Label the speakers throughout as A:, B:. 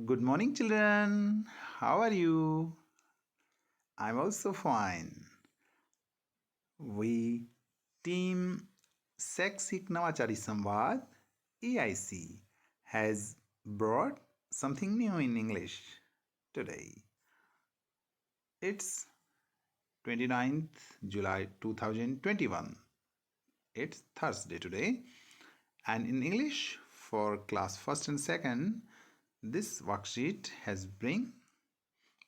A: Good morning, children. How are you? I'm also fine. We team Sexic Navachari Samvad EIC has brought something new in English today. It's 29th July 2021. It's Thursday today. And in English for class 1st and 2nd, this worksheet has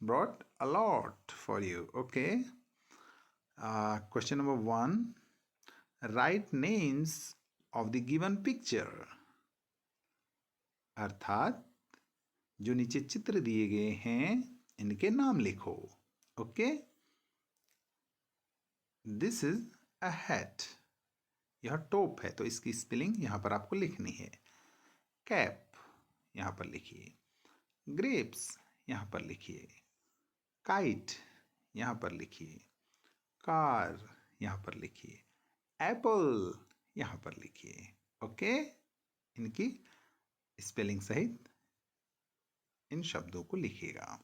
A: brought a lot for you. Okay. Question number 1. Write names of the given picture. अर्थात जो नीचे चित्र दिए गए हैं इनके नाम लिखो. Okay. This is a hat. यह टोप है तो इसकी स्पेलिंग यहां पर आपको लिखनी है. कैप यहां पर लिखिए. ग्रेप्स यहां पर लिखिए. काइट यहां पर लिखिए. कार यहां पर लिखिए. एप्पल यहां पर लिखिए. ओके. इनकी स्पेलिंग सहित इन शब्दों को लिखिएगा.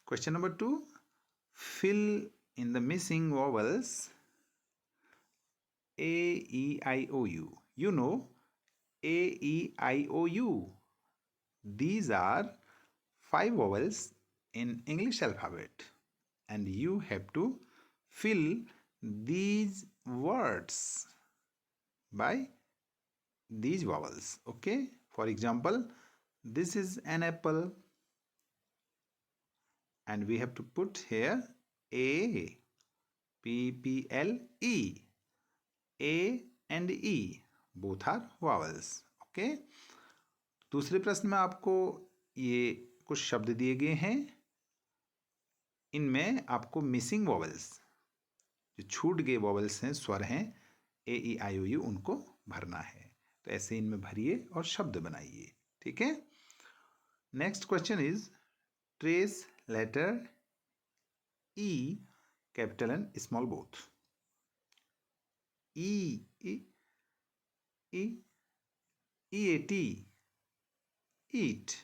A: Question number 2. Fill in the missing vowels A, E, I, O, U. You know A, E, I, O, U. These are 5 vowels in English alphabet and you have to fill these words by these vowels. Okay. For example, this is an apple and we have to put here A, P, P, L, E. A and E both are vowels. Okay. दूसरे प्रश्न में आपको ये कुछ शब्द दिए गए हैं. इनमें आपको मिसिंग वॉवल्स जो छूट गए वॉवल्स हैं, स्वर हैं A, E, I, O, U, उनको भरना है. तो ऐसे इनमें भरिए और शब्द बनाइए. ठीक है. Next question is trace letter E, capital and small both. E, EAT, eat.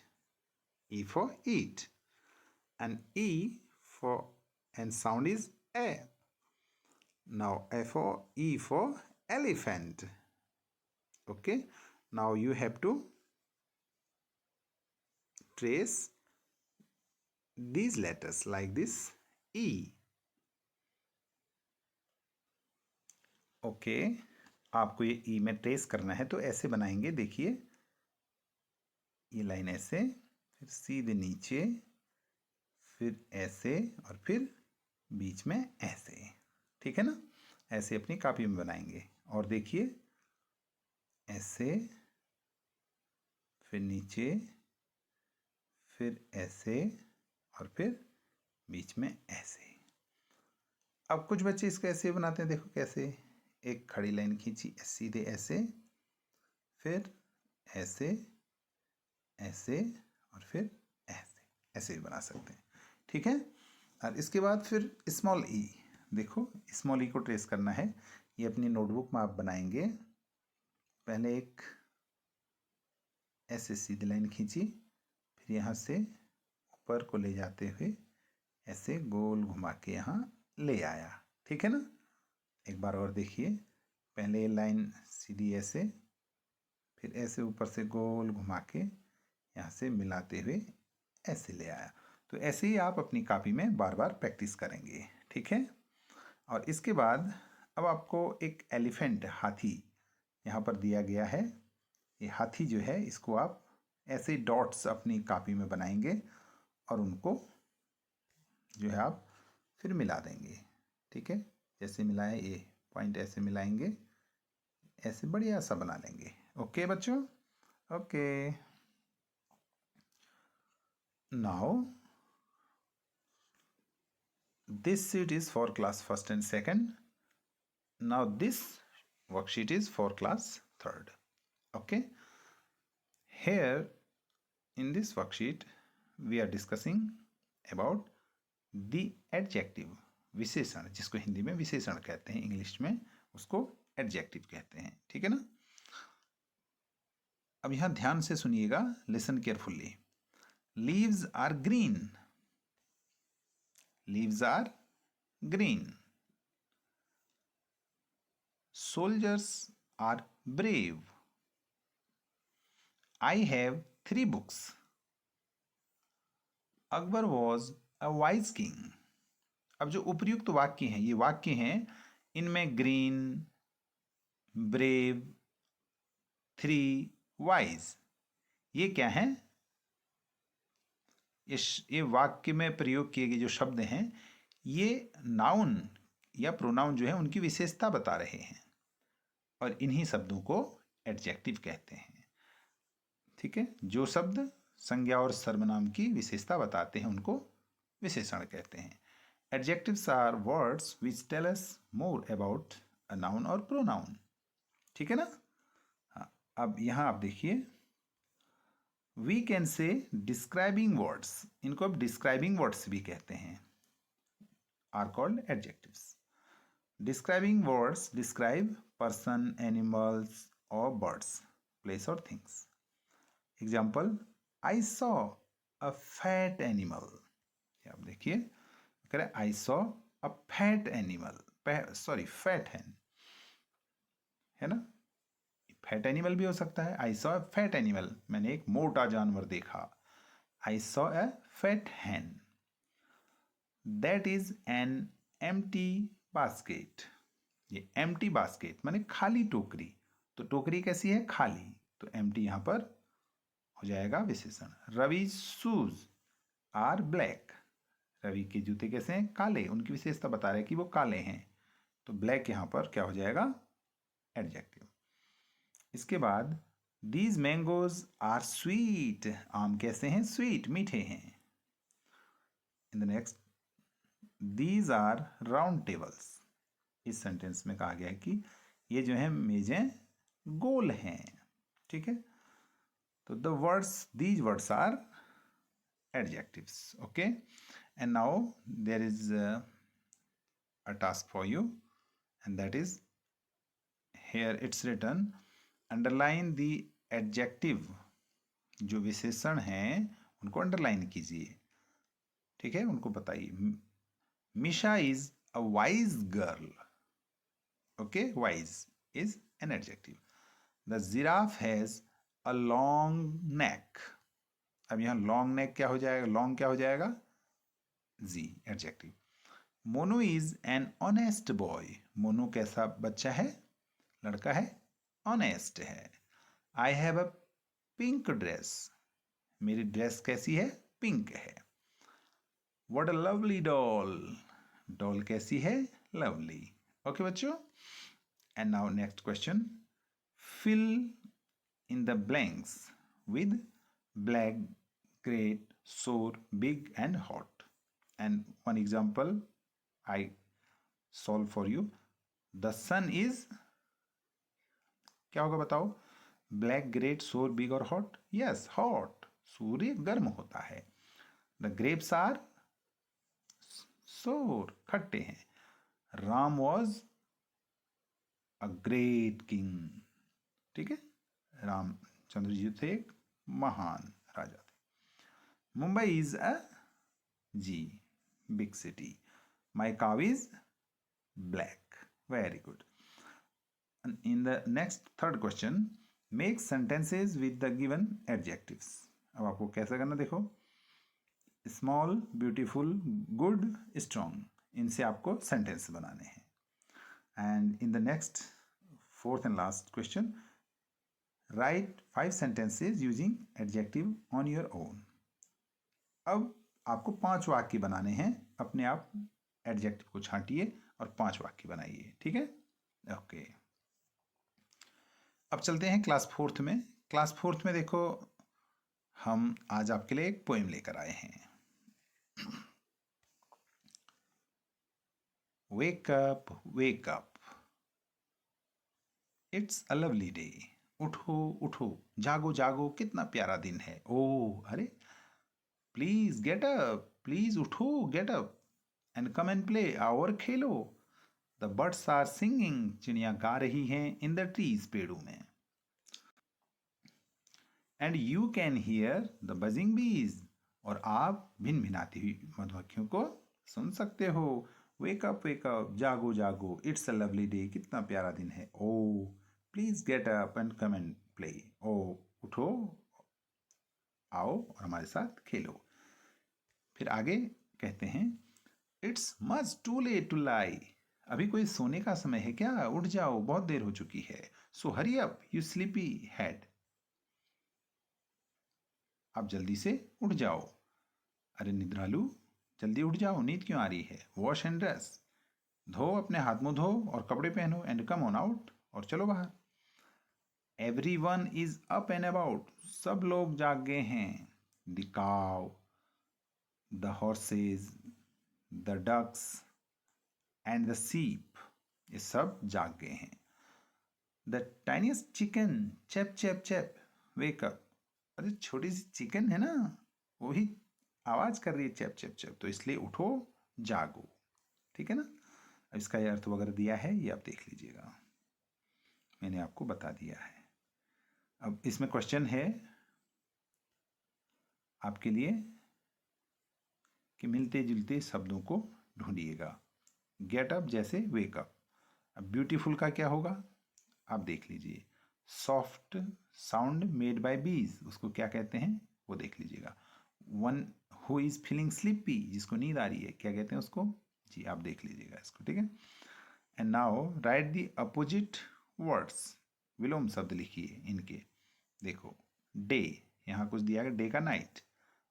A: E for eat. And E for and sound is A. Now E for elephant. Okay. Now you have to trace these letters like this. E. Okay. आपको ये ई में trace करना है तो ऐसे बनाएंगे. देखिए ये लाइन ऐसे, फिर सीधे नीचे, फिर ऐसे और फिर बीच में ऐसे. ठीक है ना. ऐसे अपनी कॉपी में बनाएंगे. और देखिए ऐसे, फिर नीचे, फिर ऐसे और फिर बीच में ऐसे. अब कुछ बच्चे इसको ऐसे बनाते हैं. देखो कैसे. एक खड़ी लाइन खींची सीधे ऐसे, फिर ऐसे, ऐसे और फिर ऐसे. ऐसे भी बना सकते हैं. ठीक है. और इसके बाद फिर स्मॉल ई. देखो स्मॉल ई को ट्रेस करना है. ये अपनी नोटबुक में आप बनाएंगे. पहले एक ऐसे सीधी लाइन खींची, फिर यहाँ से ऊपर को ले जाते हुए ऐसे गोल घुमा के यहाँ ले आया. ठीक है ना. एक बार और देखिए. पहले लाइन सीधी ऐसे, फिर ऐसे ऊपर से गोल घुमा के यहाँ से मिलाते हुए ऐसे ले आया. तो ऐसे ही आप अपनी कॉपी में बार बार प्रैक्टिस करेंगे. ठीक है. और इसके बाद अब आपको एक एलिफेंट, हाथी यहाँ पर दिया गया है. ये हाथी जो है इसको आप ऐसे डॉट्स अपनी कॉपी में बनाएंगे और उनको जो है आप फिर मिला देंगे. ठीक है. जैसे मिलाए ये पॉइंट ऐसे मिलाएंगे, ऐसे बढ़िया सा बना लेंगे. ओके बच्चों. Okay. Now this sheet is for class 1st and 2nd. Now this worksheet is for class 3rd. Okay. Here in this worksheet we are discussing about the adjective. विशेषण, जिसको हिंदी में विशेषण कहते हैं, इंग्लिश में उसको एडजेक्टिव कहते हैं. ठीक है ना. अब यहां ध्यान से सुनिएगा. Listen carefully. Leaves are green, leaves are green. Soldiers are brave. I have 3 books. Akbar was a wise king. अब जो उपर्युक्त वाक्य हैं, ये वाक्य हैं, इनमें ग्रीन, ब्रेव, 3, वाइज, ये क्या है? ये वाक्य में प्रयोग किए गए जो शब्द हैं, ये नाउन या प्रोनाउन जो है उनकी विशेषता बता रहे हैं, और इन्हीं शब्दों को एडजेक्टिव कहते हैं. ठीक है, जो शब्द संज्ञा और सर्वनाम की विशेषता बताते हैं उनको विशेषण कहते हैं. Adjectives are words which tell us more about a noun और प्रोनाउन. ठीक है ना? हाँ, अब यहाँ आप देखिए, we can say describing words, इनको अब डिस्क्राइबिंग वर्ड्स भी कहते हैं, are called adjectives. Describing words describe person, animals और बर्ड्स, प्लेस और things. Example, I saw a fat animal. आप देखिए, करें I saw a fat animal, sorry fat है ना, फैट एनिमल भी हो सकता है. I saw a fat animal, मैंने एक मोटा जानवर देखा. I saw a fat hen. That is an empty basket. ये एम्प्टी बास्केट माने खाली टोकरी. तो टोकरी कैसी है? खाली. तो एम्प्टी यहां पर हो जाएगा विशेषण. Ravi shoes are black. Ravi के जूते कैसे हैं? काले. उनकी विशेषता बता रहे हैं कि वो काले हैं, तो ब्लैक यहां पर क्या हो जाएगा? एडजेक्टिव. इसके बाद, दीज मैंगोज आर स्वीट. आम कैसे हैं? स्वीट, मीठे हैं. In the next, these are round tables. इस सेंटेंस में कहा गया है कि ये जो है मेजें गोल हैं. ठीक है, तो the words, these words are adjectives. Okay, and now there is a task for you, and that is, here it's written, underline the adjective. जो विशेषण हैं उनको अंडरलाइन कीजिए. ठीक है, उनको बताइए. Misha is a wise girl. Okay, wise is an adjective. The giraffe has a long neck. अब यहां लॉन्ग नेक क्या हो जाएगा? लॉन्ग क्या हो जाएगा? जी, adjective. Monu is an honest boy. Monu कैसा बच्चा है? लड़का है, ऑनेस्ट है. I have a pink dress. मेरी ड्रेस कैसी है? पिंक है. What a lovely doll. Doll कैसी है? लवली. ओके बच्चों, and now next question. Fill in the blanks with black, great, sore, big and hot. And one example I solve for you. The sun is, क्या होगा बताओ? Black, great, sore, big और hot. Yes, hot. सूर्य गर्म होता है. The grapes are sore, खट्टे हैं. Ram was a great king. ठीक है, रामचंद्र जी थे एक महान राजा थे. Mumbai is a G, big city. My cow is black. Very good. And in the next third question, make sentences with the given adjectives. अब आपको कैसे करना देखो. Small, beautiful, good, strong. इनसे आपको सेंटेंस बनाने हैं. And in the next fourth and last question, write 5 sentences using adjective on your own. अब आपको 5 वाक्य बनाने हैं. अपने आप एडजेक्टिव को छांटिए और 5 वाक्य बनाइए. ठीक है, ओके. अब चलते हैं क्लास 4th में. क्लास 4th में देखो, हम आज आपके लिए एक पोएम लेकर आए हैं. Wake up, it's a lovely day. उठो उठो, जागो जागो, कितना प्यारा दिन है. ओह, अरे, प्लीज गेट अप, प्लीज उठो, get up and come and play, आओ और खेलो. The birds are singing. चिड़िया गा रही हैं. इन द ट्रीज, पेड़ों में. And you can hear the buzzing bees. और आप भिन भिनाती हुई मधुमक्खियों को सुन सकते हो। वेक अप, जागो जागो, इट्स अ लवली डे, कितना प्यारा दिन है। Oh please get up and come and play. ओ उठो, आओ और हमारे साथ खेलो। फिर आगे कहते हैं it's much too late to lie, अभी कोई सोने का समय है क्या, उठ जाओ, बहुत देर हो चुकी है। So hurry up you sleepy head, आप जल्दी से उठ जाओ। अरे निद्रालु, जल्दी उठ जाओ, नींद क्यों आ रही है। वॉश एंड ड्रेस, धो, अपने हाथ मुंह धो और कपड़े पहनो। एंड कम ऑन आउट, और चलो बाहर। Everyone is up and about, सब लोग जाग गए हैं। The cow, the horses, the ducks and the sheep, ये सब जाग गए हैं। The tiniest chicken chap chap chap wake up, अरे छोटी सी चिकन है ना, वो ही आवाज कर रही है चैप चैप चैप, तो इसलिए उठो, जागो। ठीक है ना। अब इसका ये अर्थ वगैरह दिया है, ये आप देख लीजिएगा, मैंने आपको बता दिया है। अब इसमें क्वेश्चन है आपके लिए कि मिलते जुलते शब्दों को ढूंढिएगा। गेट अप जैसे वेक अप। अब ब्यूटीफुल का क्या होगा, आप देख लीजिए। सॉफ्ट साउंड मेड बाय बीज, उसको क्या कहते हैं वो देख लीजिएगा। One who is feeling sleepy, जिसको नींद आ रही है, क्या कहते हैं उसको, जी आप देख लीजिएगा इसको। ठीक है। And now write the opposite words, विलोम शब्द लिखिए इनके। देखो डे, यहाँ कुछ दिया गया, डे का नाइट।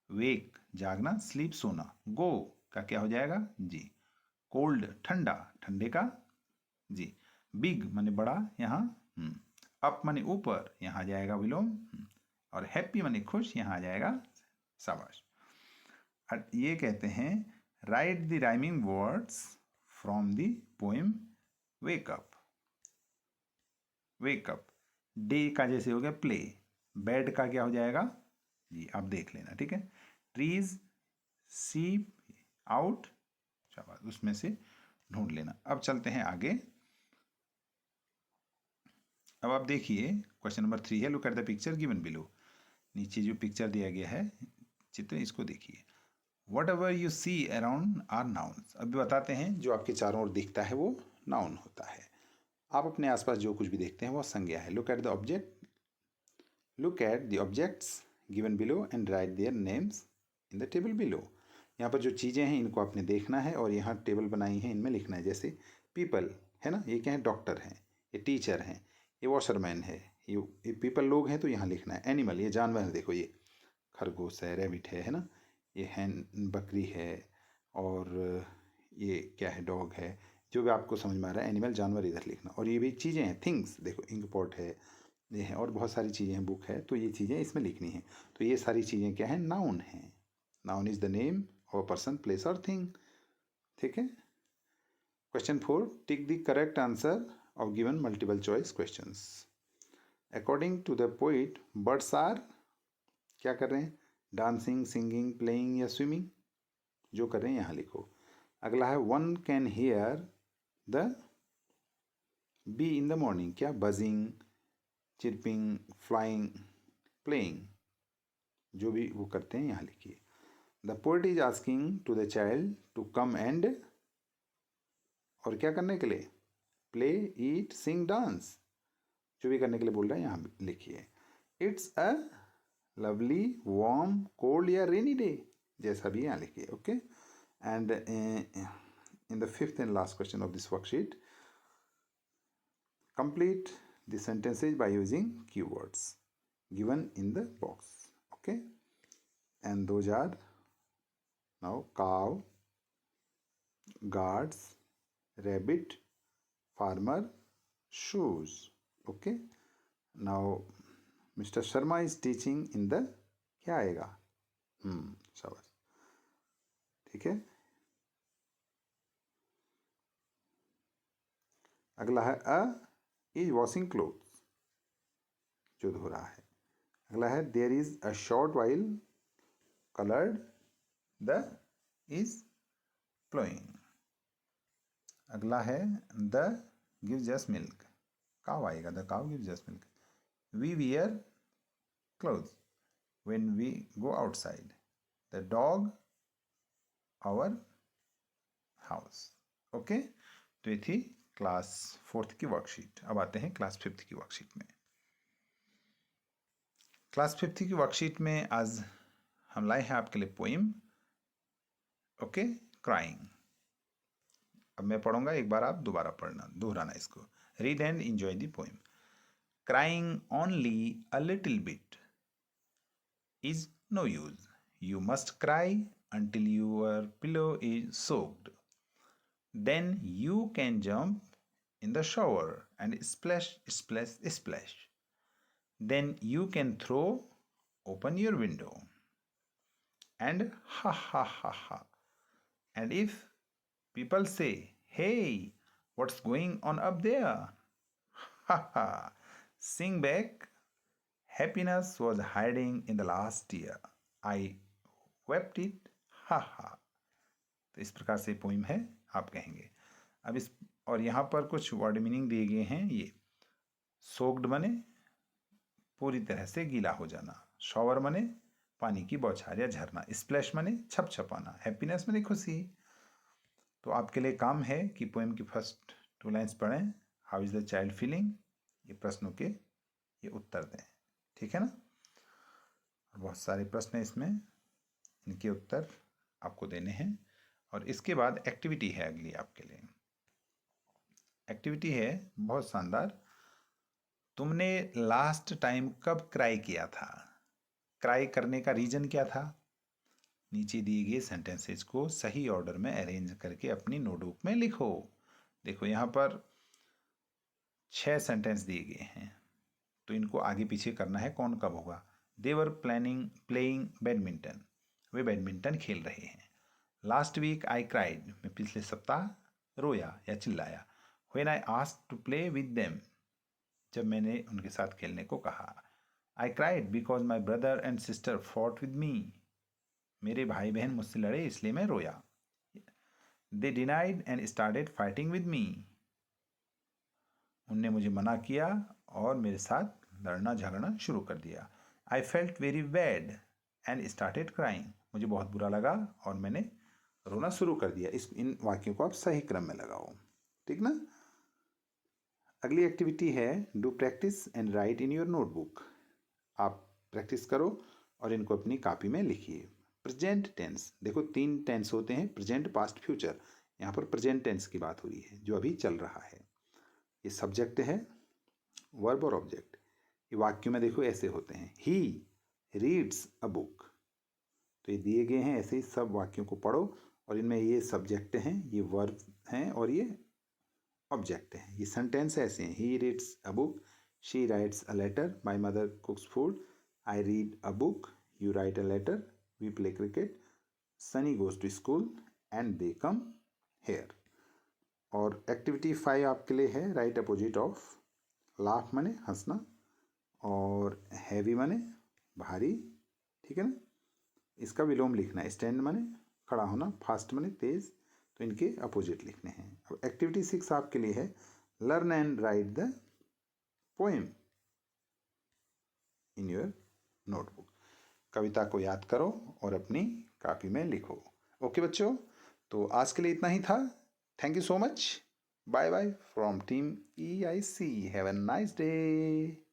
A: वेक जागना, स्लीप सोना। गो का क्या हो जाएगा जी, कोल्ड ठंडा, ठंडे का जी। बिग माने बड़ा, यहाँ अप माने ऊपर, यहाँ जाएगा विलोम। और हैप्पी माने खुश, यहाँ आ जाएगा शाबाश। ये कहते हैं right the rhyming words from the poem wake up. Wake up, day का जैसे हो गया प्ले, बेड का क्या हो जाएगा जी आप देख लेना। ठीक है। ट्रीज, सीप, आउट, शाबाश, उसमें से ढूंढ लेना। अब चलते हैं आगे। अब आप देखिए क्वेश्चन नंबर 3 है, look at the picture given below. नीचे जो पिक्चर दिया गया है चित्र, इसको देखिए। Whatever you see around are nouns, अभी बताते हैं जो आपके चारों ओर दिखता है वो नाउन होता है। आप अपने आसपास जो कुछ भी देखते हैं वो संज्ञा है। Look at the object, look at the objects given below and right their names in the table below. यहाँ पर जो चीज़ें हैं इनको आपने देखना है और यहाँ टेबल बनाई है इनमें लिखना है। जैसे पीपल है ना, ये क्या है, डॉक्टर हैं, ये टीचर हैं, ये वॉशरमैन है, ये पीपल लोग हैं तो यहाँ लिखना है। एनिमल, ये जानवर है, देखो ये खरगोश है, रैबिट है ना, ये हैन बकरी है, और ये क्या है, डॉग है। जो भी आपको समझ में आ रहा है एनिमल, जानवर, इधर लिखना। और ये भी चीज़ें हैं, थिंग्स, देखो इंक पॉट है, ये है, और बहुत सारी चीज़ें हैं, बुक है, तो ये चीज़ें इसमें लिखनी है। तो ये सारी चीज़ें क्या है, नाउन है। Noun is the name of a person, place और थिंग। ठीक है। Question 4, tick the correct answer of given multiple choice questions. According to the poet birds are, क्या कर रहे हैं, डांसिंग, सिंगिंग, प्लेइंग या स्विमिंग, जो कर रहे हैं यहाँ लिखो। अगला है one can hear the bee in the morning, क्या, बजिंग, चिरपिंग, फ्लाइंग, प्लेइंग, जो भी वो करते हैं यहाँ लिखिए। The poet is asking to the child to come and, और क्या करने के लिए, प्ले, ईट, सिंग, डांस, जो भी करने के लिए बोल रहे हैं यहाँ लिखिए। It's a lovely warm cold या रेनी डे, जैसा भी यहाँ लिखिए। Okay. And in the fifth and last question of this worksheet, complete the sentences by using keywords given in the box. Okay, and those are now cow, guards, rabbit, farmer, shoes. Okay, now Mr. Sharma is teaching in the, क्या आएगा, शाबाश, ठीक है। अगला है a is washing clothes, जो धो रहा है। अगला है there is a short while coloured, the is ploughing. अगला है द गिव्स अस मिल्क, काव आएगा, the cow gives us milk. We wear clothes when we go outside, the dog our house. Okay, तो ये थी क्लास 4th की worksheet. अब आते हैं क्लास 5th की वर्कशीट में। क्लास 5th की वर्कशीट में आज हम लाए हैं आपके लिए पोइम, ओके, क्राइंग। अब मैं पढ़ूंगा, एक बार आप दोबारा पढ़ना, दोहराना इसको। Read and enjoy the poem. Crying only a little bit is no use. You must cry until your pillow is soaked. Then you can jump in the shower and splash, splash, splash. Then you can throw open your window and ha ha ha ha. And if people say, hey, what's going on up there? Ha ha. Sing back, happiness was hiding in the last year. I wept it, ha ha. तो इस प्रकार से poem है, आप कहेंगे। अब इस और यहाँ पर कुछ वर्ड मीनिंग दिए गए हैं। ये सोक्ड मने पूरी तरह से गीला हो जाना, शॉवर मने पानी की बौछार या झरना, स्प्लैश मने छपछपाना, हैप्पीनेस मने खुशी। तो आपके लिए काम है कि पोइम की फर्स्ट 2 लाइन्स पढ़ें। How is the child feeling, ये प्रश्नों के ये उत्तर दें, ठीक है ना। बहुत सारे प्रश्न हैं इसमें, इनके उत्तर आपको देने हैं। और इसके बाद एक्टिविटी है अगली आपके लिए। एक्टिविटी है बहुत शानदार। तुमने लास्ट टाइम कब क्राई किया था? क्राई करने का रीजन क्या था? नीचे दिए गए सेंटेंसेस को सही ऑर्डर में अरेंज करके अपनी नोटबुक में लिखो। देखो यहाँ पर 6 सेंटेंस दिए गए हैं, तो इनको आगे पीछे करना है, कौन कब होगा। दे वर प्लेइंग बैडमिंटन, वे बैडमिंटन खेल रहे हैं। लास्ट वीक आई क्राइड, मैं पिछले सप्ताह रोया या चिल्लाया। When I asked to play with them, जब मैंने उनके साथ खेलने को कहा। I cried because my brother and sister fought with me, मेरे भाई बहन मुझसे लड़े इसलिए मैं रोया। They denied and started fighting with me, उनने मुझे मना किया और मेरे साथ लड़ना झगड़ना शुरू कर दिया। I felt very bad and started crying, मुझे बहुत बुरा लगा और मैंने रोना शुरू कर दिया। इन वाक्यों को आप सही क्रम में लगाओ, ठीक ना। अगली एक्टिविटी है do practice and right in your notebook. आप प्रैक्टिस करो और इनको अपनी कॉपी में लिखिए। प्रेजेंट टेंस, देखो 3 टेंस होते हैं, प्रेजेंट, पास्ट, फ्यूचर। यहाँ पर प्रेजेंट टेंस की बात हो रही है, जो अभी चल रहा है। ये सब्जेक्ट है, वर्ब और ऑब्जेक्ट। ये वाक्यों में देखो ऐसे होते हैं, ही रीड्स अ बुक। तो ये दिए गए हैं, ऐसे ही सब वाक्यों को पढ़ो और इनमें ये सब्जेक्ट हैं, ये वर्ब हैं और ये ऑब्जेक्ट हैं। ये सेंटेंस ऐसे हैं, he reads a book, she writes a letter, my mother cooks food, I read a book, you write a letter, we play cricket, Sunny goes to school and they come here. और activity 5 आपके लिए है right opposite of. Laugh माने हंसना और heavy माने भारी, ठीक है ना। इसका विलोम लिखना है। स्टैंड माने खड़ा होना, फास्ट माने तेज, तो इनके अपोजिट लिखने हैं। अब एक्टिविटी 6 आपके लिए है learn and write the poem in your notebook. कविता को याद करो और अपनी कॉपी में लिखो। ओके बच्चों, तो आज के लिए इतना ही था। Thank you so much. Bye bye from team EIC। Have a nice day.